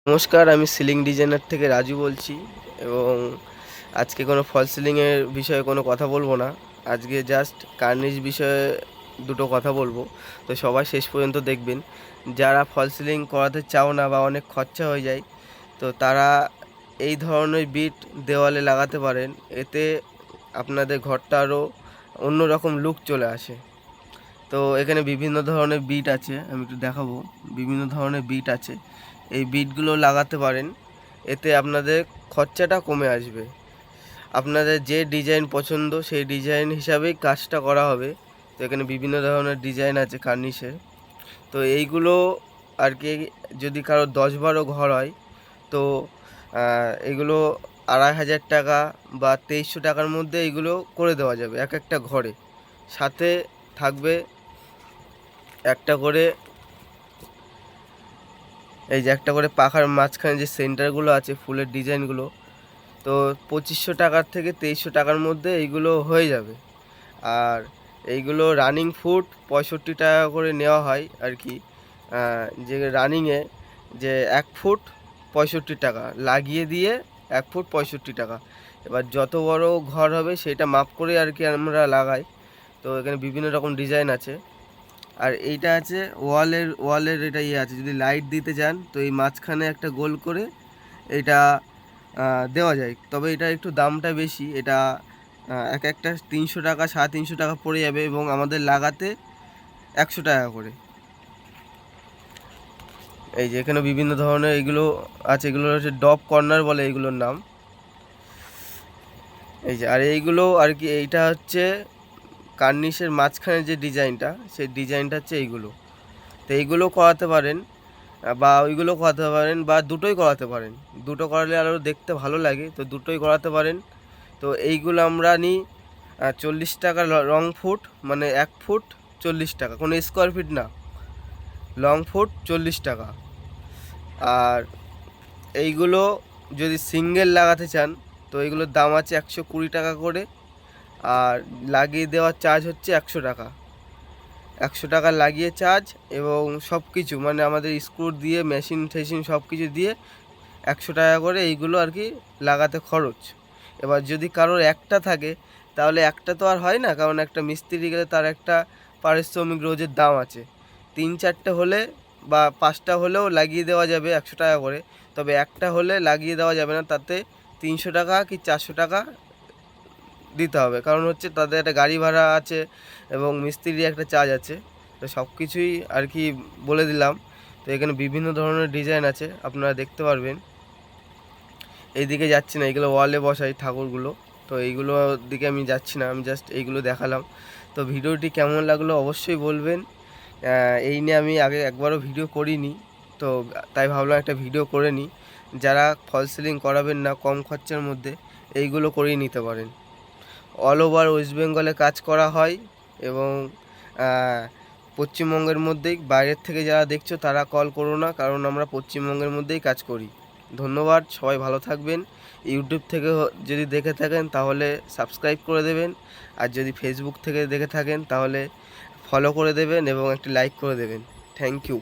নমস্কার, আমি ceiling designer থেকে রাজু বলছি এবং আজকে কোনো ফল সিলিংয়ের বিষয়ে কোনো কথা বলবো না। আজকে জাস্ট কার্নিশ বিষয়ে দুটো কথা বলবো। তো সবাই শেষ পর্যন্ত দেখবেন। যারা ফল সিলিং করাতে চাও না বা অনেক খরচা হয়ে যায়, তো তারা এই ধরনের বিট দেওয়ালে লাগাতে পারেন। এতে আপনাদের ঘরটা আরও অন্যরকম লুক চলে আসে। তো এখানে বিভিন্ন ধরনের বিট আছে, আমি একটু দেখাবো। বিভিন্ন ধরনের বিট আছে, এই বিটগুলো লাগাতে পারেন। এতে আপনাদের খরচাটা কমে আসবে। আপনাদের যে ডিজাইন পছন্দ সেই ডিজাইন হিসাবেই কাজটা করা হবে। তো এখানে বিভিন্ন ধরনের ডিজাইন আছে কার্নিশের। তো এইগুলো আর কি, যদি কারো 10-12 ঘর হয় তো এগুলো 2500 টাকা বা 2300 টাকার মধ্যে এইগুলো করে দেওয়া যাবে এক একটা ঘরে। সাথে থাকবে একটা করে, এই যে একটা করে পাখার মাঝখানে যে সেন্টারগুলো আছে ফুলের ডিজাইনগুলো, তো 2500 টাকার থেকে 2300 টাকার মধ্যে এইগুলো হয়ে যাবে। আর এইগুলো রানিং ফুট 65 টাকা করে নেওয়া হয় আর কি। যে রানিংয়ে যে 1 ফুট 65 টাকা, লাগিয়ে দিয়ে 1 ফুট 65 টাকা। এবার যত বড় ঘর হবে সেটা মাপ করে আর কি আমরা লাগাই। তো এখানে বিভিন্ন রকম ডিজাইন আছে। আর এইটা আছে ওয়ালের এটা আছে, যদি লাইট দিতে চান তো এই মাঝখানে একটা গোল করে এটা দেওয়া যায়। তবে এটা একটু দামটা বেশি, এটা এক একটা 300 টাকা 350 টাকা পড়ে যাবে এবং আমাদের লাগাতে 100 টাকা করে। এই যে এখানে বিভিন্ন ধরনের এগুলো আছে, এগুলো হচ্ছে ডপ কর্নার বলে এইগুলোর নাম। এই যে আর এইগুলো আর কি, এইটা হচ্ছে কার্নিশের মাঝখানে যে ডিজাইনটা, সেই ডিজাইনটা হচ্ছে এইগুলো। তো এইগুলো করাতে পারেন বা ওইগুলো করাতে পারেন বা দুটোই করাতে পারেন। দুটো করালে আরও দেখতে ভালো লাগে, তো দুটোই করাতে পারেন। তো এইগুলো আমরা নিই 40 টাকা রং ফুট, মানে 1 ফুট 40 টাকা, কোনো স্কোয়ার ফিট না, লং ফুট 40 টাকা। আর এইগুলো যদি সিঙ্গেল লাগাতে চান তো এইগুলোর দাম আছে 120 টাকা করে। আর লাগিয়ে দেওয়ার চার্জ হচ্ছে 100 টাকা। 100 টাকা লাগিয়ে চার্জ, এবং সব কিছু মানে আমাদের স্ক্রু দিয়ে মেশিন টেশিন সব কিছু দিয়ে 100 টাকা করে এইগুলো আর কি লাগাতে খরচ। এবার যদি কারোর একটা থাকে তাহলে একটা তো আর হয় না, কারণ একটা মিস্ত্রি গেলে তার একটা পারিশ্রমিক রোজের দাম আছে। 3-4টে হলে বা 5টা হলেও লাগিয়ে দেওয়া যাবে 100 টাকা করে। তবে একটা হলে লাগিয়ে দেওয়া যাবে না, তাতে 300 টাকা কি 400 টাকা দিতে হবে, কারণ হচ্ছে তাদের একটা গাড়ি ভাড়া আছে এবং মিস্ত্রির একটা চার্জ আছে। তো সব কিছুই আর কি বলে দিলাম। তো এখানে বিভিন্ন ধরনের ডিজাইন আছে, আপনারা দেখতে পারবেন। এইদিকে যাচ্ছি না, এগুলো ওয়ালে বসাই ঠাকুরগুলো, তো এইগুলোর দিকে আমি যাচ্ছি না, আমি জাস্ট এইগুলো দেখালাম। তো ভিডিওটি কেমন লাগলো অবশ্যই বলবেন। এই নিয়ে আমি আগে একবারও ভিডিও করিনি, তো তাই ভাবলাম একটা ভিডিও করে নিই। যারা ফল সিলিং করাবেন না কম খরচার মধ্যে, এইগুলো করিয়ে নিতে পারেন। অল ওভার ওয়েস্ট বেঙ্গলে কাজ করা হয় এবং পশ্চিমবঙ্গের মধ্যেই। বাইরের থেকে যারা দেখছো তারা কল করো না, কারণ আমরা পশ্চিমবঙ্গের মধ্যেই কাজ করি। ধন্যবাদ, সবাই ভালো থাকবেন। ইউটিউব থেকে যদি দেখে থাকেন তাহলে সাবস্ক্রাইব করে দেবেন, আর যদি ফেসবুক থেকে দেখে থাকেন তাহলে ফলো করে দেবেন এবং একটি লাইক করে দেবেন। Thank you.